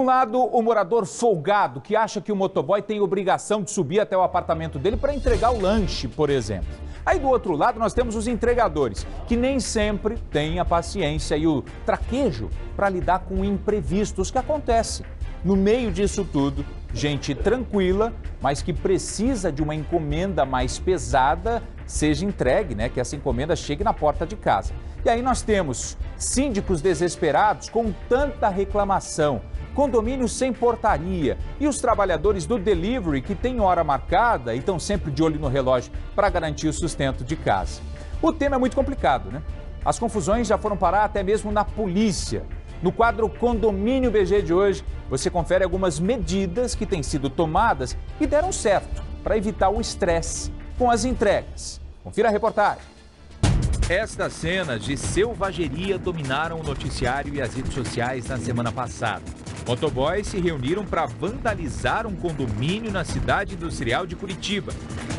De um lado, o morador folgado que acha que o motoboy tem obrigação de subir até o apartamento dele para entregar o lanche, por exemplo. Aí do outro lado nós temos os entregadores, que nem sempre têm a paciência e o traquejo para lidar com imprevistos que acontecem. No meio disso tudo, gente tranquila, mas que precisa de uma encomenda mais pesada, seja entregue, né? Que essa encomenda chegue na porta de casa. E aí nós temos síndicos desesperados com tanta reclamação, condomínios sem portaria e os trabalhadores do delivery que têm hora marcada e estão sempre de olho no relógio para garantir o sustento de casa. O tema é muito complicado, né? As confusões já foram parar até mesmo na polícia. No quadro Condomínio BG de hoje, você confere algumas medidas que têm sido tomadas e deram certo para evitar o estresse com as entregas. Confira a reportagem. Estas cenas de selvageria dominaram o noticiário e as redes sociais na semana passada. Motoboys se reuniram para vandalizar um condomínio na cidade industrial de Curitiba.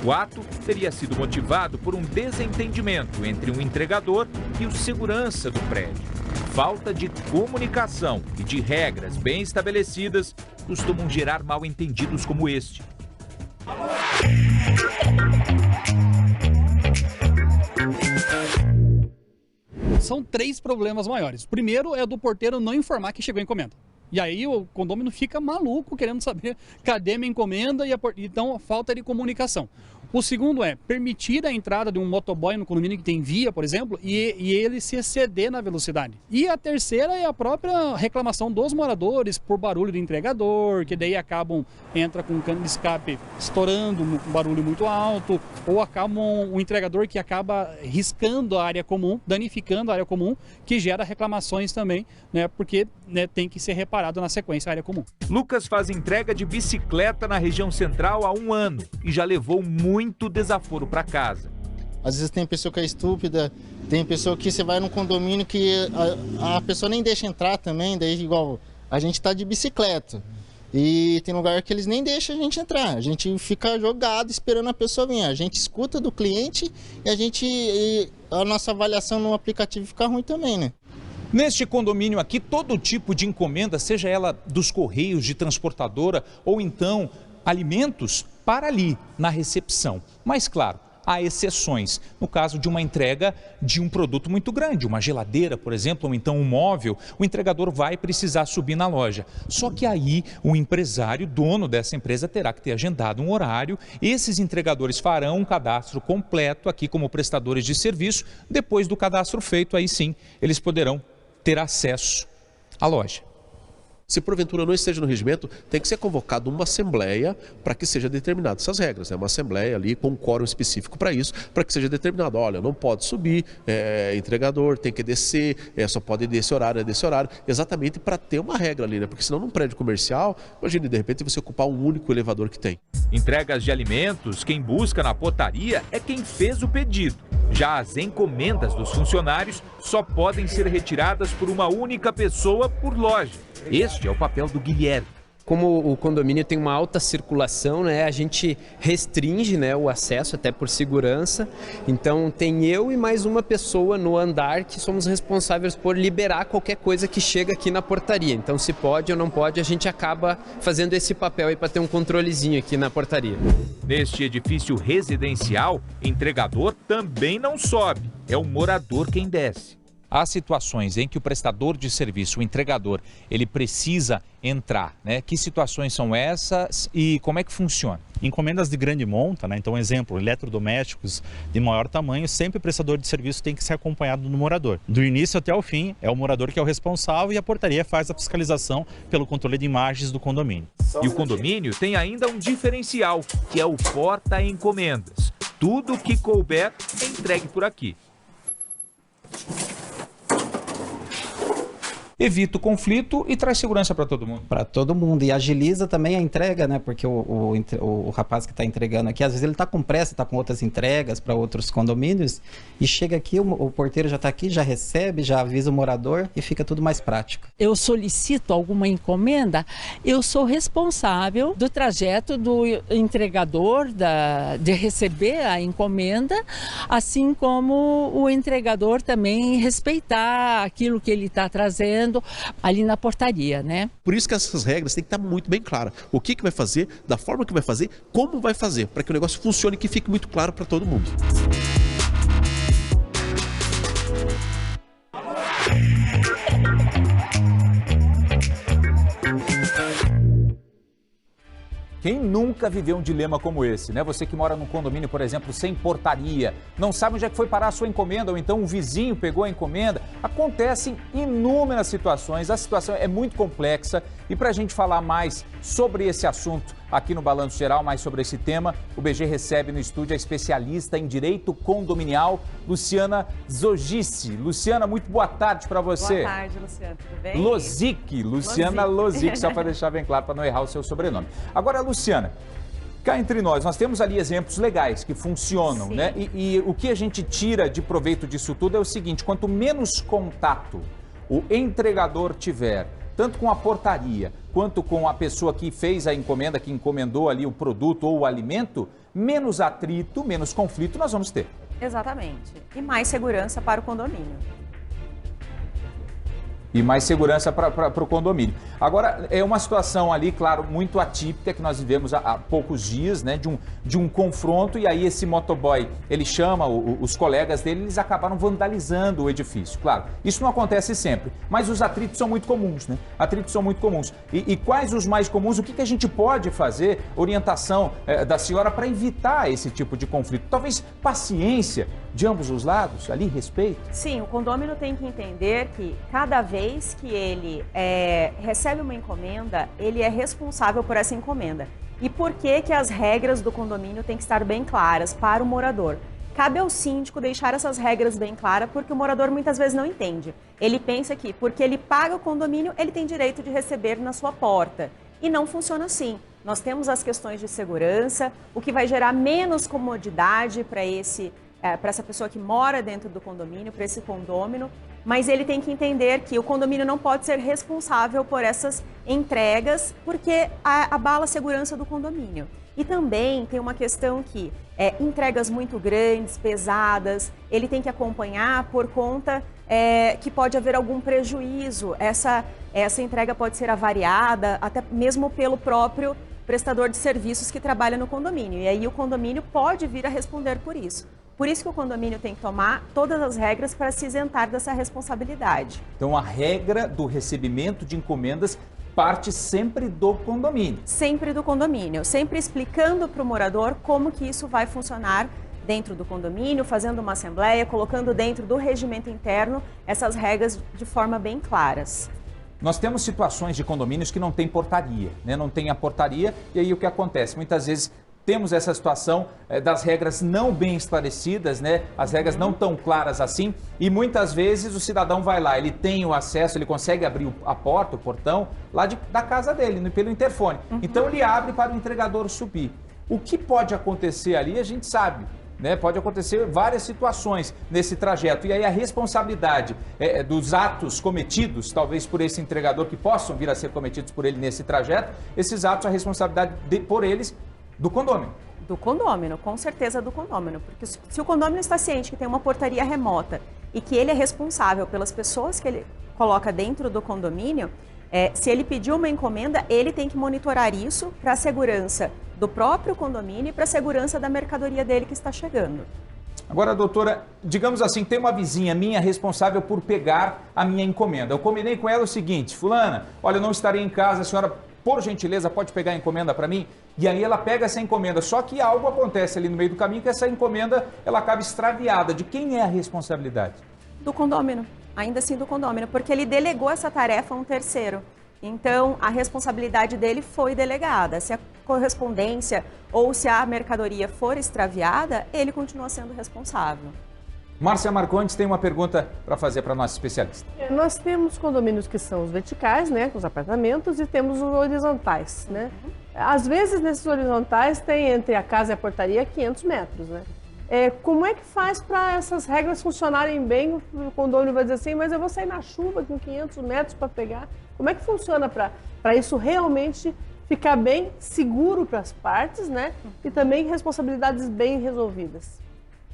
O ato teria sido motivado por um desentendimento entre um entregador e o segurança do prédio. Falta de comunicação e de regras bem estabelecidas costumam gerar mal-entendidos como este. São 3 problemas maiores. O primeiro é do porteiro não informar que chegou a encomenda. E aí o condômino fica maluco querendo saber cadê minha encomenda então falta de comunicação. O segundo é permitir a entrada de um motoboy no condomínio que tem via, por exemplo, e ele se exceder na velocidade. E a terceira é a própria reclamação dos moradores por barulho do entregador, que daí entra com um cano de escape estourando, um barulho muito alto, ou o entregador que acaba riscando a área comum, danificando a área comum, que gera reclamações também, né, porque tem que ser reparado na sequência a área comum. Lucas faz entrega de bicicleta na região central há 1 ano e já levou muito desaforo para casa. Às vezes tem pessoa que é estúpida, tem pessoa que você vai num condomínio que a pessoa nem deixa entrar também, daí igual a gente tá de bicicleta e tem lugar que eles nem deixam a gente entrar, a gente fica jogado esperando a pessoa vir, a gente escuta do cliente e a nossa avaliação no aplicativo fica ruim também, né? Neste condomínio aqui, todo tipo de encomenda, seja ela dos correios, de transportadora ou então alimentos, para ali, na recepção. Mas, claro, há exceções. No caso de uma entrega de um produto muito grande, uma geladeira, por exemplo, ou então um móvel, o entregador vai precisar subir na loja. Só que aí o empresário, dono dessa empresa, terá que ter agendado um horário. Esses entregadores farão um cadastro completo aqui como prestadores de serviço. Depois do cadastro feito, aí sim, eles poderão ter acesso à loja. Se porventura não esteja no regimento, tem que ser convocada uma assembleia para que seja determinadas essas regras. Uma assembleia ali com um quórum específico para isso, para que seja determinado, olha, não pode subir, entregador, tem que descer, só pode ir desse horário, exatamente para ter uma regra ali, né? Porque senão num prédio comercial, imagine de repente você ocupar um único elevador que tem. Entregas de alimentos, quem busca na portaria é quem fez o pedido. Já as encomendas dos funcionários só podem ser retiradas por uma única pessoa por loja. Este é o papel do Guilherme. Como o condomínio tem uma alta circulação, né, a gente restringe, né, o acesso até por segurança. Então tem eu e mais uma pessoa no andar que somos responsáveis por liberar qualquer coisa que chega aqui na portaria. Então se pode ou não pode, a gente acaba fazendo esse papel aí para ter um controlezinho aqui na portaria. Neste edifício residencial, entregador também não sobe, é o morador quem desce. Há situações em que o prestador de serviço, o entregador, ele precisa entrar, né? Que situações são essas e como é que funciona? Encomendas de grande monta, né? Então, exemplo, eletrodomésticos de maior tamanho, sempre o prestador de serviço tem que ser acompanhado do morador. Do início até o fim, é o morador que é o responsável e a portaria faz a fiscalização pelo controle de imagens do condomínio. E o condomínio tem ainda um diferencial, que é o porta-encomendas. Tudo que couber é entregue por aqui. Evita o conflito e traz segurança para todo mundo. Para todo mundo. E agiliza também a entrega, né? Porque o rapaz que está entregando aqui, às vezes ele está com pressa, está com outras entregas para outros condomínios e chega aqui, o porteiro já está aqui, já recebe, já avisa o morador e fica tudo mais prático. Eu solicito alguma encomenda, eu sou responsável do trajeto do entregador, de receber a encomenda, assim como o entregador também respeitar aquilo que ele está trazendo, recebendo ali na portaria, né? Por isso que essas regras têm que estar muito bem claras. O que vai fazer, da forma que vai fazer, como vai fazer, para que o negócio funcione e que fique muito claro para todo mundo. Quem nunca viveu um dilema como esse, né? Você que mora num condomínio, por exemplo, sem portaria, não sabe onde é que foi parar a sua encomenda, ou então um vizinho pegou a encomenda. Acontecem inúmeras situações, a situação é muito complexa e para a gente falar mais sobre esse assunto aqui no Balanço Geral, mais sobre esse tema, o BG recebe no estúdio a especialista em direito condominial, Luciana Zogici. Luciana, muito boa tarde para você. Boa tarde, Luciana, tudo bem? Lozic, Luciana Lozic, só para deixar bem claro, para não errar o seu sobrenome. Agora, Luciana, cá entre nós temos ali exemplos legais que funcionam, sim, né? E o que a gente tira de proveito disso tudo é o seguinte: quanto menos contato o entregador tiver, tanto com a portaria quanto com a pessoa que fez a encomenda, que encomendou ali o produto ou o alimento, menos atrito, menos conflito nós vamos ter. Exatamente. E mais segurança para o condomínio. E mais segurança para o condomínio. Agora, é uma situação ali, claro, muito atípica que nós vivemos há poucos dias, né? De um confronto, e aí esse motoboy, ele chama os colegas dele, eles acabaram vandalizando o edifício. Claro, isso não acontece sempre, mas os atritos são muito comuns, né? Atritos são muito comuns. E quais os mais comuns? O que a gente pode fazer? Orientação da senhora para evitar esse tipo de conflito. Talvez paciência de ambos os lados, ali, respeito? Sim, o condômino tem que entender que cada vez que ele recebe uma encomenda, ele é responsável por essa encomenda. E por que as regras do condomínio têm que estar bem claras para o morador? Cabe ao síndico deixar essas regras bem claras, porque o morador muitas vezes não entende. Ele pensa que porque ele paga o condomínio, ele tem direito de receber na sua porta. E não funciona assim. Nós temos as questões de segurança, o que vai gerar menos comodidade para essa pessoa que mora dentro do condomínio, para esse condômino, mas ele tem que entender que o condomínio não pode ser responsável por essas entregas, porque abala a segurança do condomínio. E também tem uma questão que entregas muito grandes, pesadas, ele tem que acompanhar por conta que pode haver algum prejuízo. Essa entrega pode ser avariada, até mesmo pelo próprio prestador de serviços que trabalha no condomínio. E aí o condomínio pode vir a responder por isso. Por isso que o condomínio tem que tomar todas as regras para se isentar dessa responsabilidade. Então a regra do recebimento de encomendas parte sempre do condomínio. Sempre do condomínio, sempre explicando para o morador como que isso vai funcionar dentro do condomínio, fazendo uma assembleia, colocando dentro do regimento interno essas regras de forma bem claras. Nós temos situações de condomínios que não tem portaria, né? Não tem a portaria, e aí o que acontece? Muitas vezes temos essa situação das regras não bem esclarecidas, né? As regras não tão claras assim, e muitas vezes o cidadão vai lá, ele tem o acesso, ele consegue abrir a porta, o portão, lá da casa dele, pelo interfone. Então ele abre para o entregador subir. O que pode acontecer ali, a gente sabe, né? Pode acontecer várias situações nesse trajeto, e aí a responsabilidade dos atos cometidos, talvez por esse entregador, que possam vir a ser cometidos por ele nesse trajeto, esses atos, a responsabilidade por eles, do condômino. Do condômino, com certeza do condômino, porque se o condômino está ciente que tem uma portaria remota e que ele é responsável pelas pessoas que ele coloca dentro do condomínio, se ele pediu uma encomenda, ele tem que monitorar isso para a segurança do próprio condomínio e para a segurança da mercadoria dele que está chegando. Agora, doutora, digamos assim, tem uma vizinha minha responsável por pegar a minha encomenda. Eu combinei com ela o seguinte: fulana, olha, eu não estarei em casa, a senhora, por gentileza, pode pegar a encomenda para mim? E aí ela pega essa encomenda, só que algo acontece ali no meio do caminho que essa encomenda, ela acaba extraviada. De quem é a responsabilidade? Do condômino, ainda assim do condômino, porque ele delegou essa tarefa a um terceiro. Então, a responsabilidade dele foi delegada. Se a correspondência ou se a mercadoria for extraviada, ele continua sendo responsável. Márcia Marcondes tem uma pergunta para fazer para a nossa especialista. Nós temos condomínios que são os verticais, né, os apartamentos, e temos os horizontais, né? Às vezes, nesses horizontais, tem entre a casa e a portaria 500 metros, né? Como é que faz para essas regras funcionarem bem? O condomínio vai dizer assim, mas eu vou sair na chuva com 500 metros para pegar. Como é que funciona para isso realmente ficar bem seguro para as partes, né? E também responsabilidades bem resolvidas.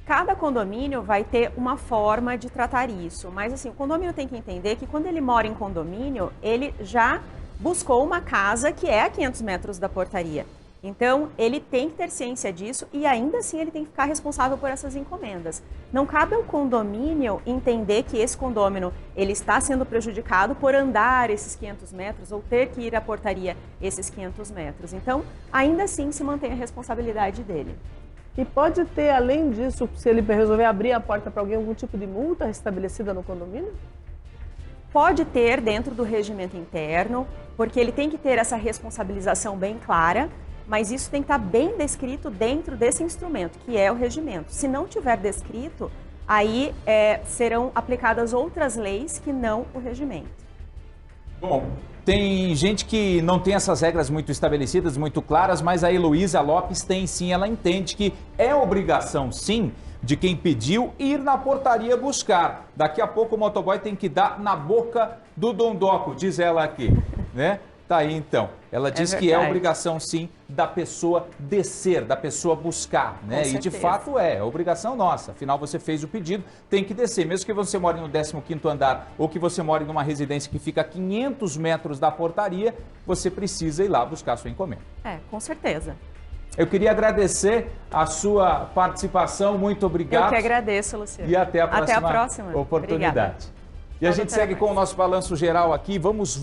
Cada condomínio vai ter uma forma de tratar isso, mas assim, o condomínio tem que entender que quando ele mora em condomínio, ele já buscou uma casa que é a 500 metros da portaria. Então, ele tem que ter ciência disso e ainda assim ele tem que ficar responsável por essas encomendas. Não cabe ao condomínio entender que esse condômino ele está sendo prejudicado por andar esses 500 metros ou ter que ir à portaria esses 500 metros. Então, ainda assim se mantém a responsabilidade dele. E pode ter, além disso, se ele resolver abrir a porta para alguém, algum tipo de multa estabelecida no condomínio? Pode ter dentro do regimento interno, porque ele tem que ter essa responsabilização bem clara, mas isso tem que estar bem descrito dentro desse instrumento, que é o regimento. Se não tiver descrito, aí serão aplicadas outras leis que não o regimento. Bom, tem gente que não tem essas regras muito estabelecidas, muito claras, mas a Heloísa Lopes tem sim, ela entende que é obrigação sim de quem pediu ir na portaria buscar. Daqui a pouco o motoboy tem que dar na boca do dondoco, diz ela aqui, né? Tá aí então, ela diz que é obrigação sim da pessoa descer, da pessoa buscar, né? E de fato é obrigação nossa, afinal você fez o pedido, tem que descer, mesmo que você more no 15º andar ou que você more numa residência que fica a 500 metros da portaria, você precisa ir lá buscar a sua encomenda. Com certeza. Eu queria agradecer a sua participação, muito obrigado. Eu que agradeço, Luciano. E até a próxima, oportunidade. Obrigada. E a gente segue com o nosso balanço geral aqui, vamos